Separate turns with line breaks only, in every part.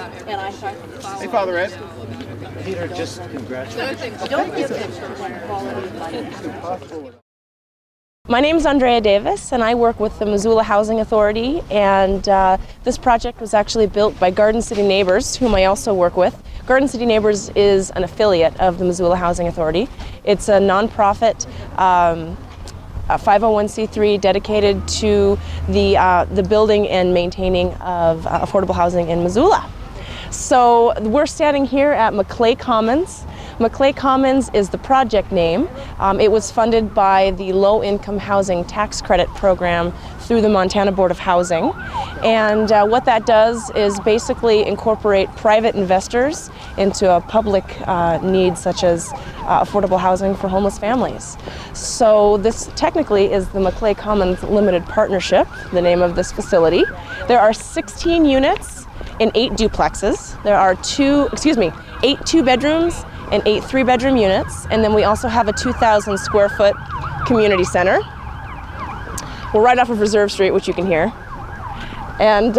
Hey, Father Ed.
Peter, just congratulations.
Don't give them quality. My name is Andrea Davis, and I work with the Missoula Housing Authority, and this project was actually built by Garden City Neighbors, whom I also work with. Garden City Neighbors is an affiliate of the Missoula Housing Authority. It's a nonprofit, a 501c3 dedicated to the building and maintaining of affordable housing in Missoula. So we're standing here at Maclay Commons. Maclay Commons is the project name. It was funded by the Low Income Housing Tax Credit Program through the Montana Board of Housing. And what that does is basically incorporate private investors into a public need such as affordable housing for homeless families. So this technically is the Maclay Commons Limited Partnership, the name of this facility. There are 16 units in 8 duplexes. There are 8 two-bedrooms and 8 3-bedroom units, and then we also have a 2,000 square foot community center. We're right off of Reserve Street, which you can hear. And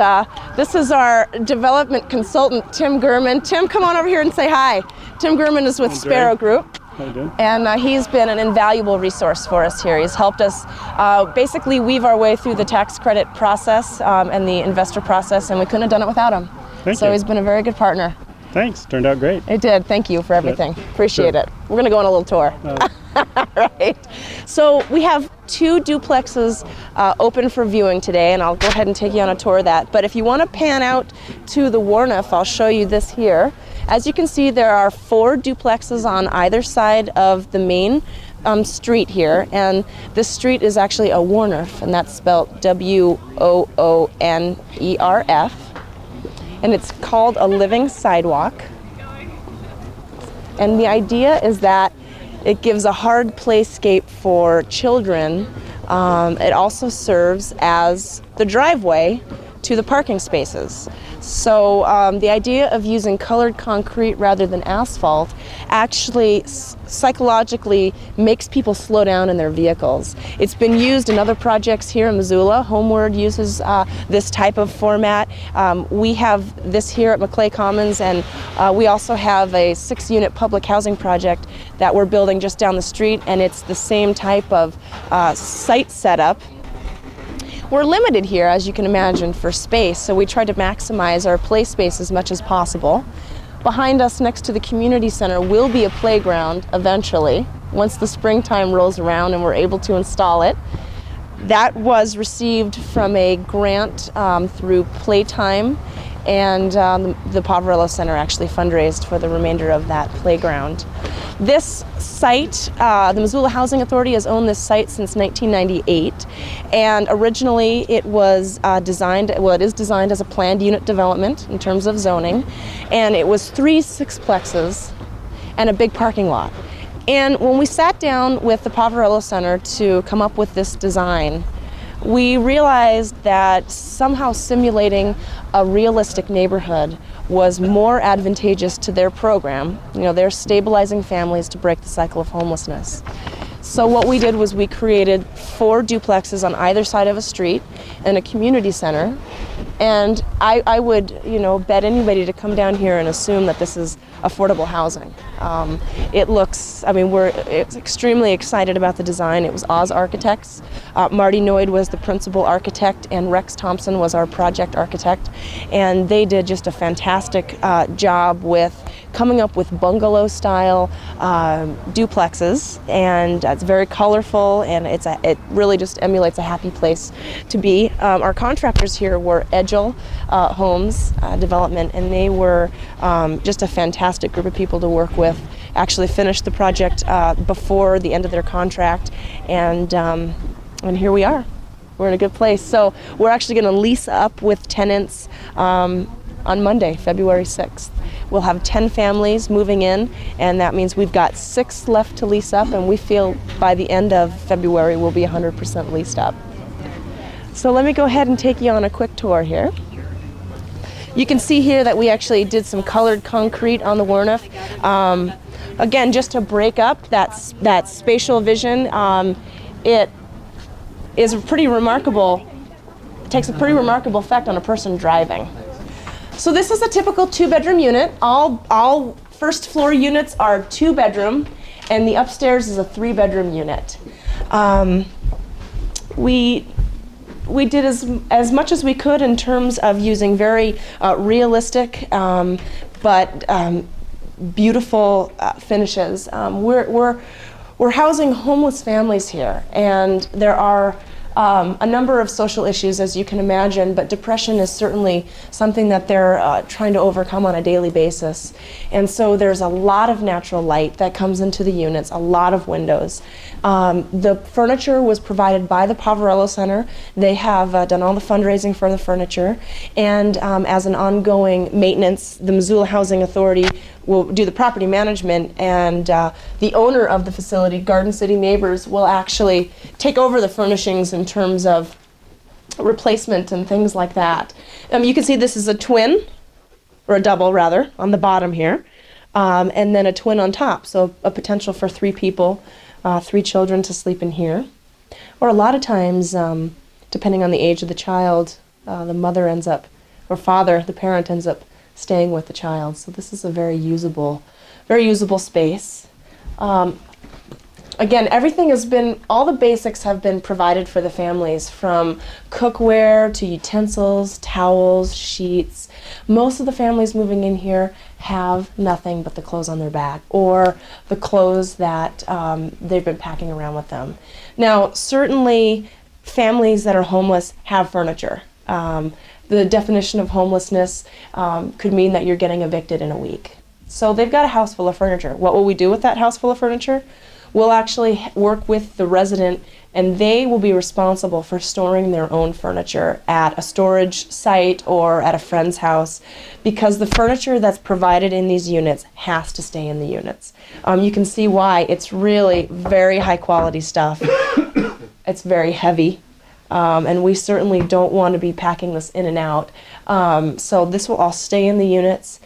this is our development consultant, Tim Gurman. Tim, come on over here and say hi. Tim Gurman is with Sparrow Group.
How you doing?
And he's been an invaluable resource for us here. He's helped us basically weave our way through the tax credit process and the investor process, and we couldn't have done it without him.
Thank
so
you.
He's been a very good partner.
Thanks. Turned out great.
It did. Thank you for everything. Appreciate it. We're going to go on a little tour. Right. So we have 2 duplexes open for viewing today, and I'll go ahead and take you on a tour of that. But if you want to pan out to the Warniff, I'll show you this here. As you can see, there are 4 duplexes on either side of the main street here, and this street is actually a Warniff, and that's spelled W-O-O-N-E-R-F. And it's called a living sidewalk. And the idea is that it gives a hard playscape for children. It also serves as the driveway to the parking spaces. So the idea of using colored concrete rather than asphalt actually psychologically makes people slow down in their vehicles. It's been used in other projects here in Missoula. Homeward uses this type of format. We have this here at Maclay Commons, and we also have a 6-unit public housing project that we're building just down the street, and it's the same type of site setup. We're limited here, as you can imagine, for space, so we try to maximize our play space as much as possible. Behind us, next to the community center, will be a playground eventually, once the springtime rolls around and we're able to install it. That was received from a grant through Playtime, and the Poverello Center actually fundraised for the remainder of that playground. This site, the Missoula Housing Authority has owned this site since 1998, and originally it was designed as a planned unit development in terms of zoning, and it was 3 sixplexes and a big parking lot. And when we sat down with the Poverello Center to come up with this design, we realized that somehow simulating a realistic neighborhood was more advantageous to their program. You know, they're stabilizing families to break the cycle of homelessness. So what we did was we created 4 duplexes on either side of a street and a community center. And I would, bet anybody to come down here and assume that this is affordable housing. We're extremely excited about the design. It was Oz Architects. Marty Noyd was the principal architect, and Rex Thompson was our project architect. And they did just a fantastic job with coming up with bungalow-style duplexes, and it's very colorful, and it really just emulates a happy place to be. Our contractors here were Edgel Homes Development, and they were just a fantastic group of people to work with. Actually finished the project before the end of their contract, and here we are. We're in a good place. So we're actually going to lease up with tenants on Monday, February 6th. We'll have 10 families moving in, and that means we've got 6 left to lease up, and we feel by the end of February we'll be 100% leased up. So let me go ahead and take you on a quick tour here. You can see here that we actually did some colored concrete on the Warniff. Again, just to break up that spatial vision, it is pretty remarkable. It takes a pretty remarkable effect on a person driving. So this is a typical 2-bedroom unit. All first floor units are 2-bedroom, and the upstairs is a 3-bedroom unit. We did as much as we could in terms of using very realistic but beautiful finishes. We're housing homeless families here, and there are a number of social issues, as you can imagine, but depression is certainly something that they're trying to overcome on a daily basis. And so there's a lot of natural light that comes into the units, a lot of windows. The furniture was provided by the Poverello Center. They have done all the fundraising for the furniture, and as an ongoing maintenance, the Missoula Housing Authority will do the property management, and the owner of the facility, Garden City Neighbors, will actually take over the furnishings in terms of replacement and things like that. You can see this is a twin, or a double rather, on the bottom here, and then a twin on top, so a potential for 3 people, 3 children to sleep in here. Or a lot of times, depending on the age of the child, the mother ends up, or father, the parent ends up staying with the child. So this is a very usable space. Again, everything has been, all the basics have been provided for the families, from cookware to utensils, towels, sheets. Most of the families moving in here have nothing but the clothes on their back, or the clothes that they've been packing around with them. Now, certainly families that are homeless have furniture. The definition of homelessness could mean that you're getting evicted in a week. So they've got a house full of furniture. What will we do with that house full of furniture? We'll actually work with the resident, and they will be responsible for storing their own furniture at a storage site or at a friend's house, because the furniture that's provided in these units has to stay in the units. You can see why. It's really very high quality stuff. It's very heavy. And we certainly don't want to be packing this in and out. So this will all stay in the units.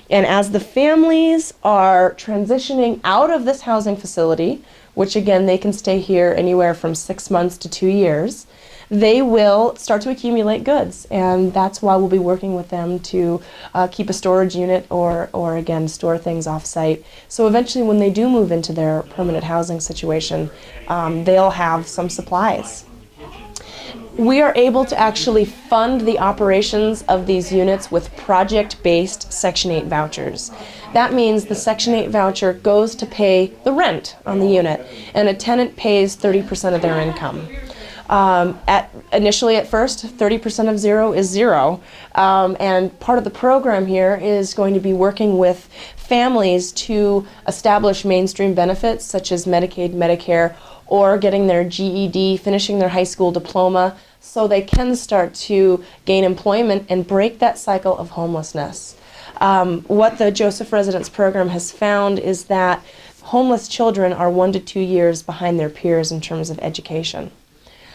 And as the families are transitioning out of this housing facility, which again, they can stay here anywhere from 6 months to 2 years, they will start to accumulate goods. And that's why we'll be working with them to keep a storage unit, or again, store things off-site. So eventually when they do move into their permanent housing situation, they'll have some supplies. We are able to actually fund the operations of these units with project-based Section 8 vouchers. That means the Section 8 voucher goes to pay the rent on the unit, and a tenant pays 30% of their income. Initially at first, 30% of zero is zero, and part of the program here is going to be working with families to establish mainstream benefits such as Medicaid, Medicare, or getting their GED, finishing their high school diploma, so they can start to gain employment and break that cycle of homelessness. What the Joseph Residence Program has found is that homeless children are 1 to 2 years behind their peers in terms of education.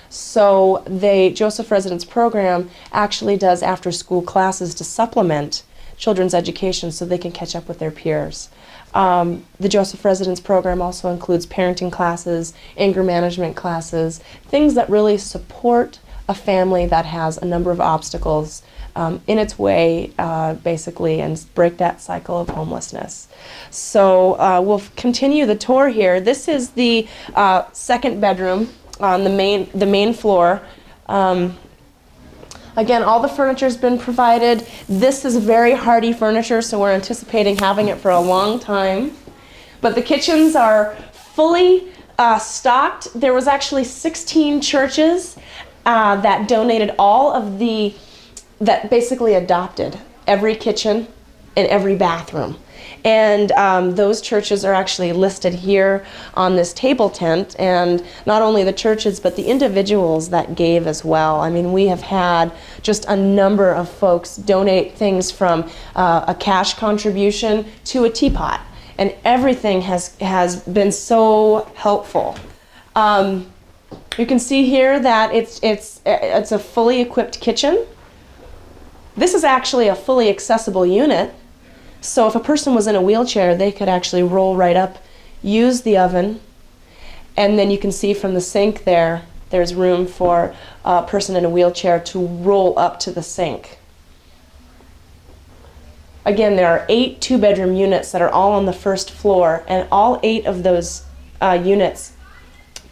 So the Joseph Residence Program actually does after-school classes to supplement children's education so they can catch up with their peers. The Joseph Residence Program also includes parenting classes, anger management classes, things that really support a family that has a number of obstacles in its way, basically, and break that cycle of homelessness. So we'll continue the tour here. This is the second bedroom on the main floor. Again, all the furniture's been provided. This is very hardy furniture, so we're anticipating having it for a long time. But the kitchens are fully stocked. There was actually 16 churches that donated all of that basically adopted every kitchen and every bathroom. And those churches are actually listed here on this table tent, and not only the churches, but the individuals that gave as well. I mean, we have had just a number of folks donate things from a cash contribution to a teapot, and everything has been so helpful. You can see here that it's a fully equipped kitchen. This is actually a fully accessible unit. So if a person was in a wheelchair, they could actually roll right up, use the oven, and then you can see from the sink there's room for a person in a wheelchair to roll up to the sink. Again, there are 8 two-bedroom units that are all on the first floor, and all 8 of those units,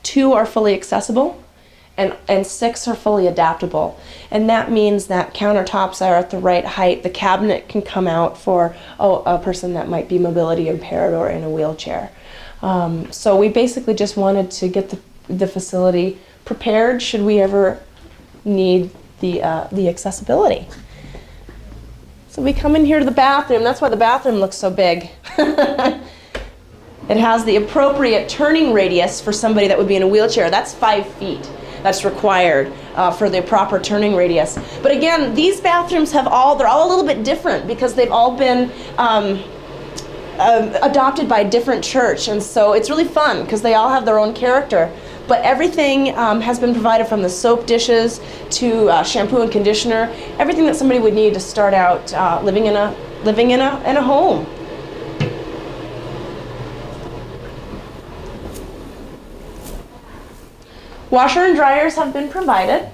2 are fully accessible, and 6 are fully adaptable. And that means that countertops are at the right height. The cabinet can come out for a person that might be mobility impaired or in a wheelchair. So we basically just wanted to get the facility prepared should we ever need the accessibility. So we come in here to the bathroom. That's why the bathroom looks so big. It has the appropriate turning radius for somebody that would be in a wheelchair. That's 5 feet. That's required for the proper turning radius. But again, these bathrooms they're all a little bit different because they've all been adopted by a different church. And so it's really fun because they all have their own character. But everything has been provided, from the soap dishes to shampoo and conditioner, everything that somebody would need to start out living in a home. Washer and dryers have been provided.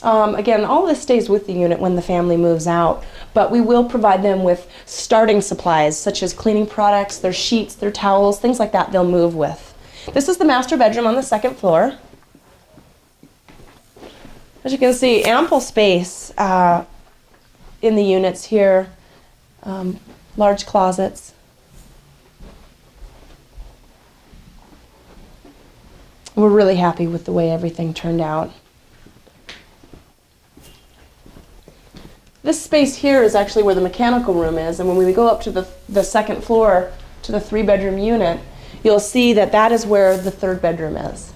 Again, all of this stays with the unit when the family moves out, but we will provide them with starting supplies such as cleaning products, their sheets, their towels, things like that they'll move with. This is the master bedroom on the second floor. As you can see, ample space in the units here, large closets. We're really happy with the way everything turned out. This space here is actually where the mechanical room is, and when we go up to the second floor to the 3-bedroom unit, you'll see that that is where the 3rd bedroom is.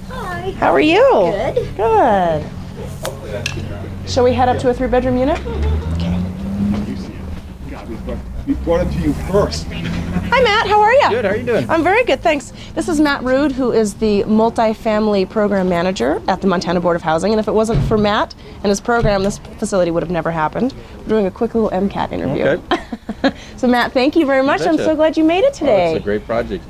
Hi.
How are you?
Good.
Good. Shall we head up to a 3-bedroom unit? Okay.
You see it. God, we brought it to you first.
Hi, Matt. How are you?
Good, how are you doing?
I'm very good, thanks. This is Matt Rude, who is the multifamily program manager at the Montana Board of Housing. And if it wasn't for Matt and his program, this facility would have never happened. We're doing a quick little MCAT interview.
Okay.
So, Matt, thank you very much. I'm
betcha.
so glad you made it today.
It's a great project.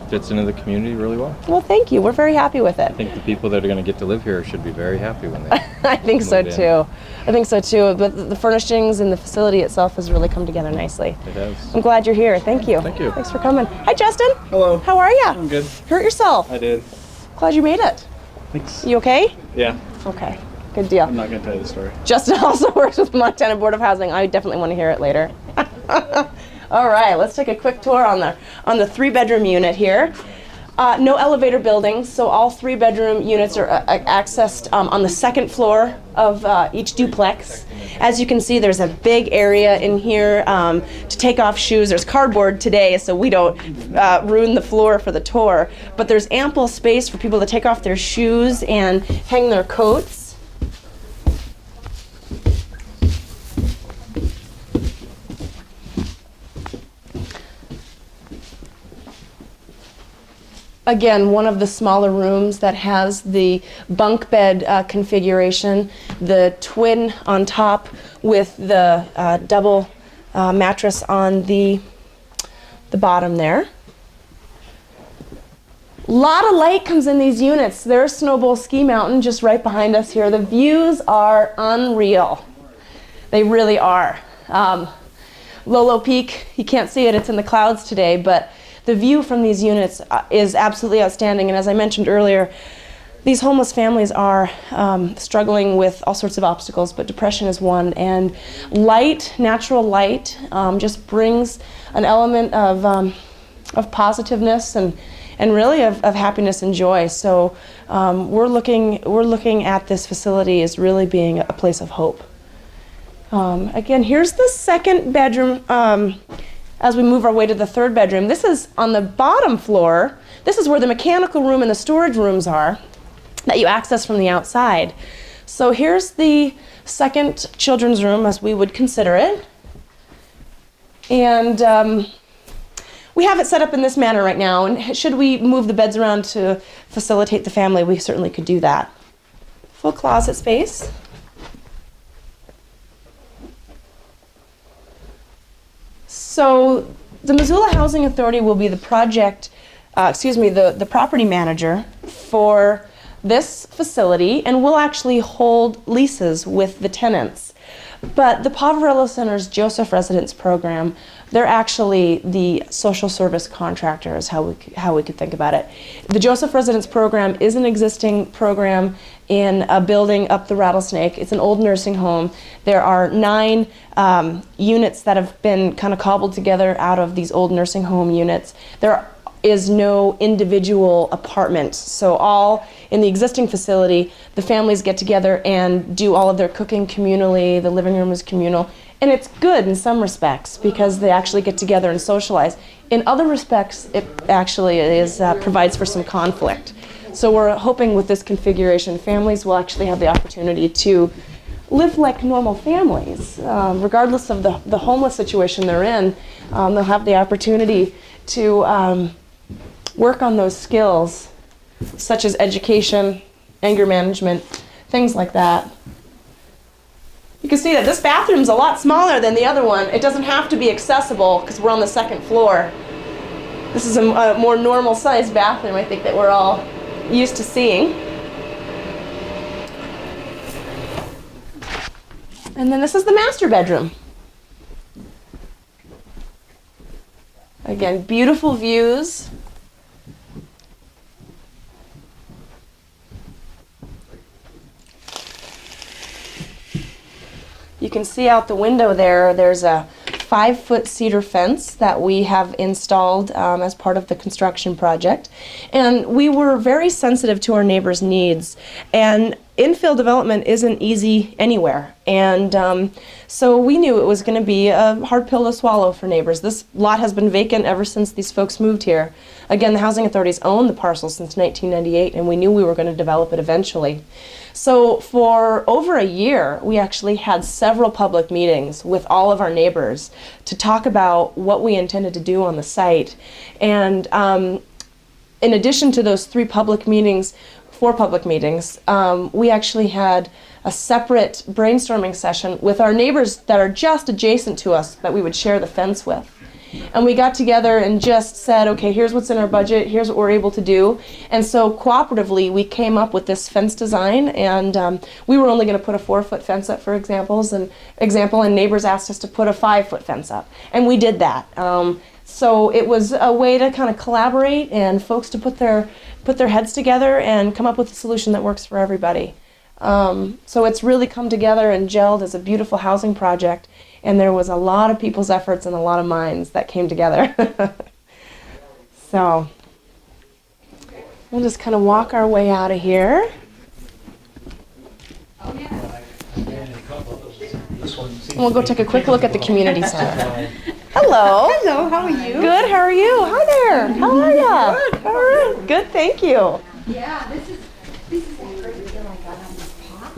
Fits into the community really well.
Well, thank you. We're very happy with it.
I think the people that are going to get to live here should be very happy when they
I think so
move in.
too. I think so too. But the furnishings and the facility itself has really come together nicely.
It has.
I'm glad you're here. Thank you.
Thank you.
Thanks for coming. Hi, Justin.
Hello.
How are you?
I'm good.
Hurt yourself?
I did.
Glad you made it.
Thanks.
You okay?
Yeah.
Okay. Good deal.
I'm not going to tell you the story.
Justin also works with the Montana Board of Housing. I definitely want to hear it later. All right, let's take a quick tour on the 3-bedroom unit here. No elevator buildings, so all 3-bedroom units are accessed on the second floor of each duplex. As you can see, there's a big area in here to take off shoes. There's cardboard today, so we don't ruin the floor for the tour. But there's ample space for people to take off their shoes and hang their coats. Again, one of the smaller rooms that has the bunk bed configuration, the twin on top with the double mattress on the bottom there. A lot of light comes in these units. There's Snowball Ski Mountain just right behind us here. The views are unreal. They really are. Lolo Peak, you can't see it, it's in the clouds today, but the view from these units is absolutely outstanding. And as I mentioned earlier, these homeless families are struggling with all sorts of obstacles, but depression is one. And light, natural light, just brings an element of positiveness and really of happiness and joy. So we're looking at this facility as really being a place of hope. Again, here's the 2nd bedroom. As we move our way to the 3rd bedroom, this is on the bottom floor. This is where the mechanical room and the storage rooms are that you access from the outside. So here's the 2nd children's room as we would consider it. And we have it set up in this manner right now, and should we move the beds around to facilitate the family, we certainly could do that. Full closet space. So the Missoula Housing Authority will be the the property manager for this facility, and we'll actually hold leases with the tenants. But the Poverello Center's Joseph Residence Program, they're actually the social service contractor is how we could think about it. The Joseph Residence Program is an existing program in a building up the Rattlesnake. It's an old nursing home. There are 9 units that have been kind of cobbled together out of these old nursing home units. There is no individual apartment. So all in the existing facility, the families get together and do all of their cooking communally, the living room is communal, and it's good in some respects because they actually get together and socialize. In other respects, it actually provides for some conflict. So we're hoping with this configuration, families will actually have the opportunity to live like normal families. Regardless of the homeless situation they're in, they'll have the opportunity to work on those skills, such as education, anger management, things like that. You can see that this bathroom's a lot smaller than the other one. It doesn't have to be accessible because we're on the 2nd floor. This is a more normal sized bathroom, I think, that we're all used to seeing. And then this is the master bedroom. Again, beautiful views. You can see out the window there's a 5-foot cedar fence that we have installed as part of the construction project. And we were very sensitive to our neighbors' needs. And infill development isn't easy anywhere. And so we knew it was going to be a hard pill to swallow for neighbors. This lot has been vacant ever since these folks moved here. Again, the housing authorities owned the parcel since 1998, and we knew we were going to develop it eventually. So for over a year, we actually had several public meetings with all of our neighbors to talk about what we intended to do on the site. And in addition to those 4 public meetings, we actually had a separate brainstorming session with our neighbors that are just adjacent to us that we would share the fence with. And we got together and just said, okay, here's what's in our budget, here's what we're able to do. And so cooperatively, we came up with this fence design, and we were only going to put a 4-foot fence up, for example, and neighbors asked us to put a 5-foot fence up. And we did that. So it was a way to kind of collaborate and folks to put their heads together and come up with a solution that works for everybody. So it's really come together and gelled as a beautiful housing project. And there was a lot of people's efforts and a lot of minds that came together. So we'll just kind of walk our way out of here. And we'll go take a quick look at the community center. Hello.
Hello, how are you?
Good, how are you? Hi there. How are you? Good. All right. Good, thank you.
Yeah, this is that great deal I got on this pot.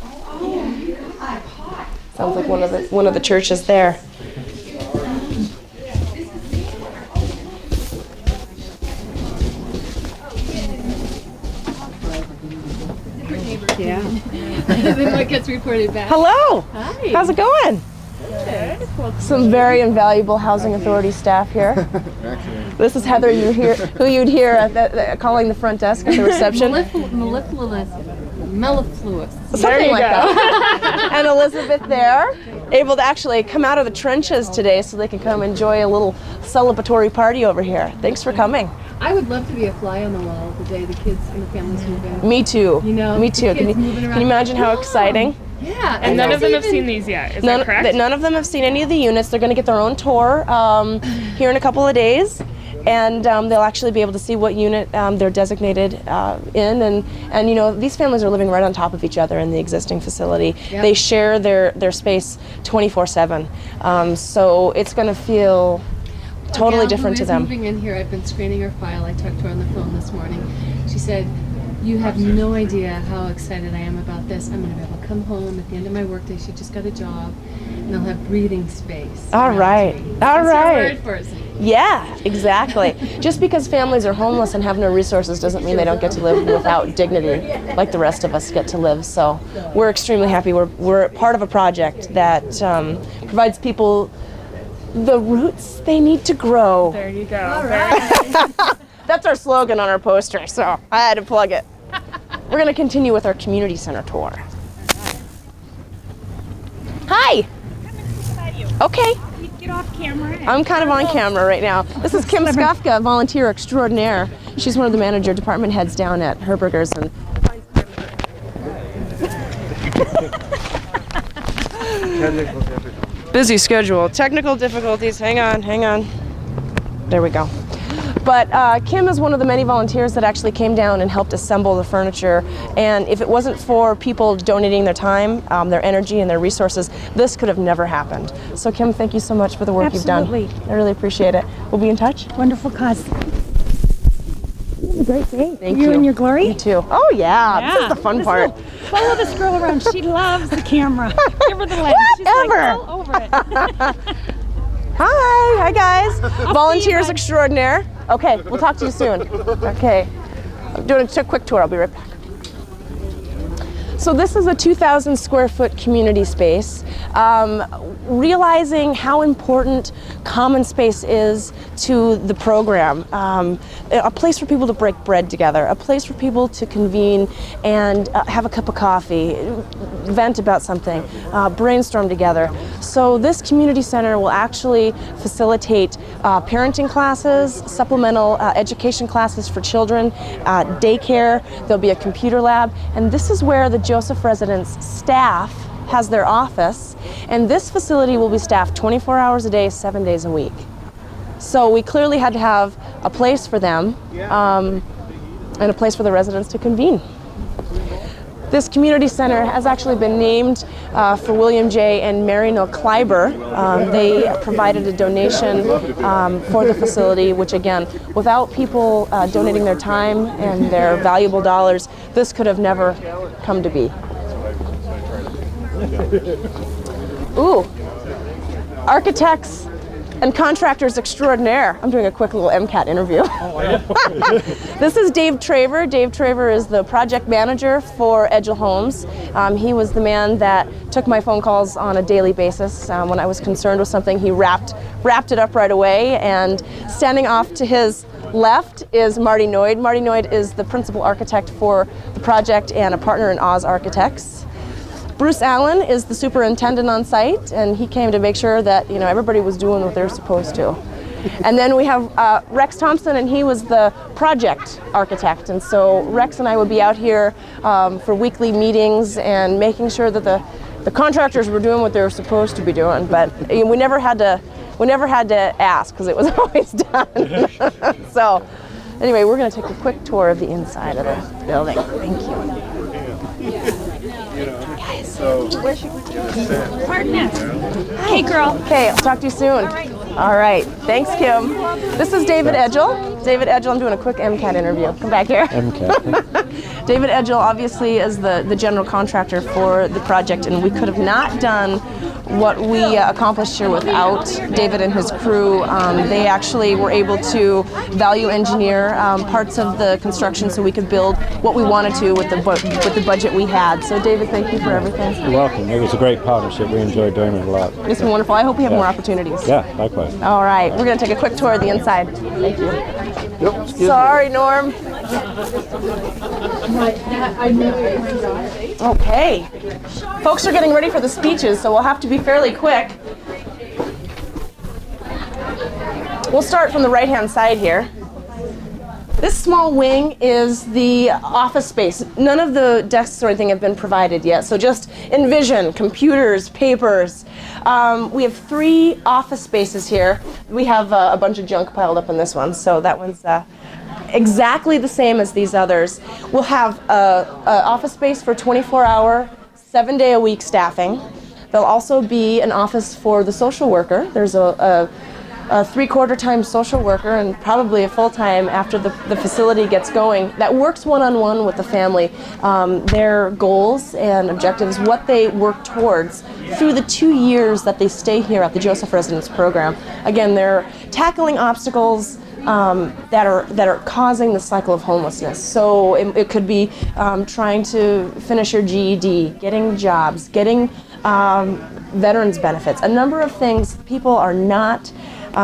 Oh, you got a pot.
Sounds like one of the churches there.
Yeah. Then what gets reported back?
Hello.
Hi.
How's it going?
Good.
Some very invaluable housing authority staff here. This is Heather, who you'd hear at calling the front desk at the reception.
Mellifluous.
Something like that. And Elizabeth there, able to actually come out of the trenches today so they can come enjoy a little celebratory party over here. Thanks for coming.
I would love to be a fly on the wall the day the kids and the families move in.
Me too.
You know,
me too.
the kids moving around.
Can you imagine how exciting?
Yeah.
And none of them have seen these yet, is that correct?
None of them have seen any of the units. They're going to get their own tour here in a couple of days. And they'll actually be able to see what unit they're designated in. And you know, these families are living right on top of each other in the existing facility. Yep. They share their space 24/7. So it's going to feel totally different to them.
Moving in here, I've been screening her file. I talked to her on the phone this morning. She said, "You have no idea how excited I am about this. I'm going to be able to come home at the end of my workday." She just got a job, and they'll have breathing space.
All right. All right.
Word for us.
Yeah, exactly. Just because families are homeless and have no resources doesn't mean they don't get to live without dignity like the rest of us get to live. So we're extremely happy. We're part of a project that provides people the roots they need to grow.
There you go.
All right.
That's our slogan on our poster, so I had to plug it. we're going to continue with our community center tour. Hi. Okay.
Get off camera.
I'm kind of on camera right now. This is Kim Skafka, volunteer extraordinaire. She's one of the manager department heads down at Herberger's. And busy schedule. Technical difficulties. Hang on. There we go. But Kim is one of the many volunteers that actually came down and helped assemble the furniture. And if it wasn't for people donating their time, their energy, and their resources, this could have never happened. So Kim, thank you so much for the work you've done. I really appreciate it. We'll be in touch.
Wonderful cause. Have a great day.
Thank you.
You and your glory.
You too. Oh yeah. This is the fun part.
Follow this girl around. She loves the camera. Give her the lens. She's
Whatever.
like all over it.
Hi guys. Volunteers extraordinaire. Okay, we'll talk to you soon. Okay. I'm doing a quick tour. I'll be right back. So this is a 2,000 square foot community space. Realizing how important common space is to the program. A place for people to break bread together, a place for people to convene and have a cup of coffee, vent about something, brainstorm together. So this community center will actually facilitate parenting classes, supplemental education classes for children, daycare, there'll be a computer lab, and this is where the Joseph residence staff has their office, and this facility will be staffed 24 hours a day, 7 days a week. So we clearly had to have a place for them and a place for the residents to convene. This community center has actually been named for William J. and Mary Maclay. They provided a donation for the facility, which again, without people donating their time and their valuable dollars, this could have never come to be. Ooh, architects and contractors extraordinaire. I'm doing a quick little MCAT interview. This is Dave Traver. Dave Traver is the project manager for Edgell Homes. He was the man that took my phone calls on a daily basis. When I was concerned with something, he wrapped it up right away. And standing off to his left is Marty Noyd. Marty Noyd is the principal architect for the project and a partner in Oz Architects. Bruce Allen is the superintendent on site, and he came to make sure that everybody was doing what they're supposed to. And then we have Rex Thompson, and he was the project architect. And so Rex and I would be out here for weekly meetings and making sure that the contractors were doing what they were supposed to be doing. But we never had to ask because it was always done. So anyway, we're going to take a quick tour of the inside of the building. Thank you.
Pardon us. Hey, girl.
Okay, I'll talk to you soon. All right. Thanks, Kim. This is David Edgell. David Edgell, I'm doing a quick MCAT interview. Come back here.
MCAT.
David Edgell obviously is the general contractor for the project, and we could have not done what we accomplished here without David and his crew. They actually were able to value engineer parts of the construction so we could build what we wanted to with the budget we had. So David, thank you for everything.
You're welcome. It was a great partnership. We enjoyed doing it a lot.
It's been wonderful. I hope we have more opportunities.
Yeah, likewise.
All right, we're going to take a quick tour of the inside. Thank you. Sorry, Norm. Okay. Folks are getting ready for the speeches, so we'll have to be fairly quick. We'll start from the right-hand side here. This small wing is the office space. None of the desks or anything have been provided yet, so just envision computers, papers. We have 3 office spaces here. We have a bunch of junk piled up in this one, so that one's exactly the same as these others. We'll have an office space for 24-hour, 7-day-a-week staffing. There'll also be an office for the social worker. There's a 3/4-time social worker and probably a full-time after the facility gets going that works one-on-one with the family, their goals and objectives, what they work towards through the 2 years that they stay here at the Joseph Residence Program. Again, they're tackling obstacles that are causing the cycle of homelessness. So it could be trying to finish your GED, getting jobs, getting veterans benefits, a number of things. People are not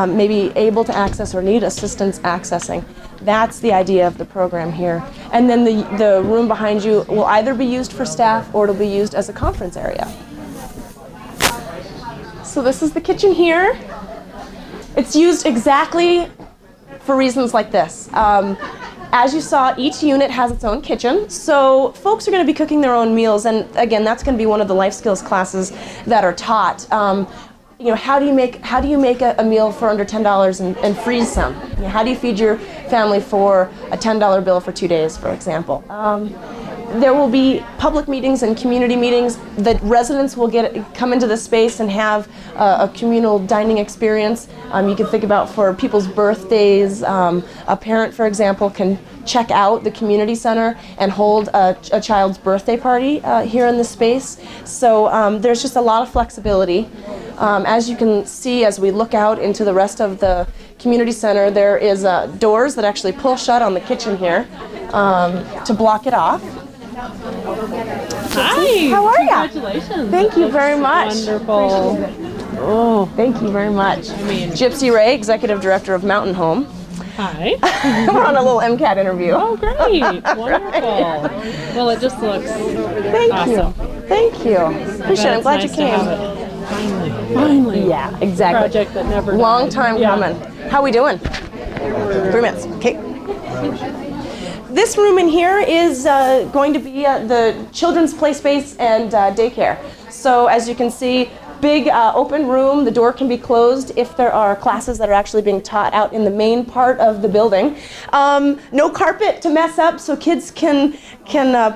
maybe able to access or need assistance accessing. That's the idea of the program here. And then the room behind you will either be used for staff or it'll be used as a conference area. So this is the kitchen here. It's used exactly for reasons like this. As you saw, each unit has its own kitchen, so folks are going to be cooking their own meals, and again, that's going to be one of the life skills classes that are taught. You know, how do you make a meal for under $10 and freeze some? You know, how do you feed your family for a $10 bill for 2 days, for example? There will be public meetings and community meetings. The residents will come into the space and have a communal dining experience. You can think about for people's birthdays. A parent, for example, can check out the community center and hold a child's birthday party here in the space. So there's just a lot of flexibility. As you can see, as we look out into the rest of the community center, there is doors that actually pull shut on the kitchen here to block it off.
Hi.
How are you?
Congratulations.
Thank you very much.
Wonderful.
Oh, thank you very much. Gypsy Ray, Executive Director of Mountain Home.
Hi.
We're on a little MCAT interview.
Oh, great. Wonderful. Well, it just looks awesome.
Thank you. Appreciate it. I'm glad you came.
Finally.
Yeah, exactly.
Project that never died.
Long time coming. How we doing? 3 minutes. Okay. This room in here is going to be the children's play space and daycare. So as you can see, big open room. The door can be closed if there are classes that are actually being taught out in the main part of the building. No carpet to mess up, so kids can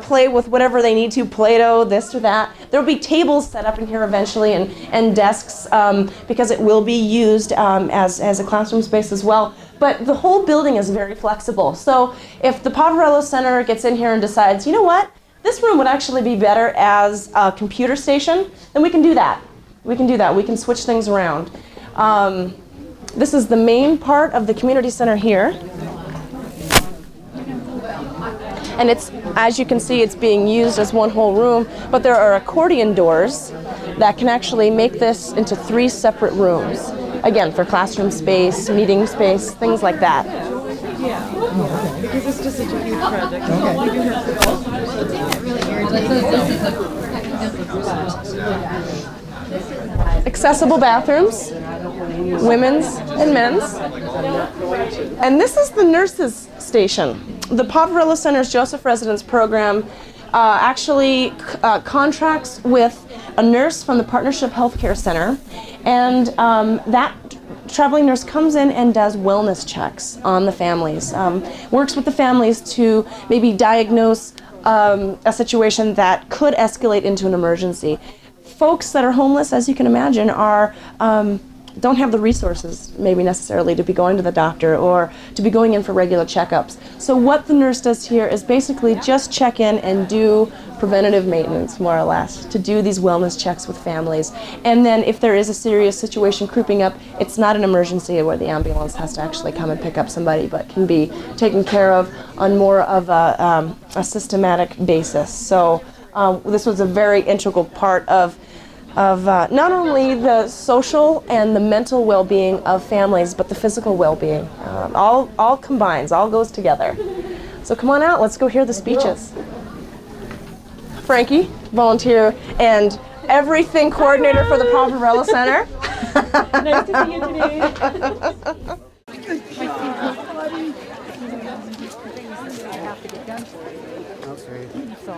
play with whatever they need to, Play-Doh, this or that. There will be tables set up in here eventually and desks because it will be used as a classroom space as well. But the whole building is very flexible. So if the Poverello Center gets in here and decides, you know what, this room would actually be better as a computer station, then we can do that. We can do that. We can switch things around. This is the main part of the community center here. And it's, as you can see, it's being used as one whole room, but there are accordion doors that can actually make this into 3 separate rooms. Again, for classroom space, meeting space, things like that.
Because it's just such a huge project.
Accessible bathrooms, women's and men's. And this is the nurses' station. The Poverello Center's Joseph Residence Program actually contracts with a nurse from the Partnership Healthcare Center, and that traveling nurse comes in and does wellness checks on the families, works with the families to maybe diagnose a situation that could escalate into an emergency. Folks that are homeless, as you can imagine, are don't have the resources maybe necessarily to be going to the doctor or to be going in for regular checkups. So what the nurse does here is basically just check in and do preventative maintenance, more or less, to do these wellness checks with families. And then if there is a serious situation creeping up, it's not an emergency where the ambulance has to actually come and pick up somebody, but can be taken care of on more of a systematic basis. So this was a very integral part of not only the social and the mental well-being of families, but the physical well-being. All combines, all goes together. So come on out, let's go hear the speeches. Frankie, volunteer and everything coordinator for the Poverello Center.
Nice to see you today.
Okay. So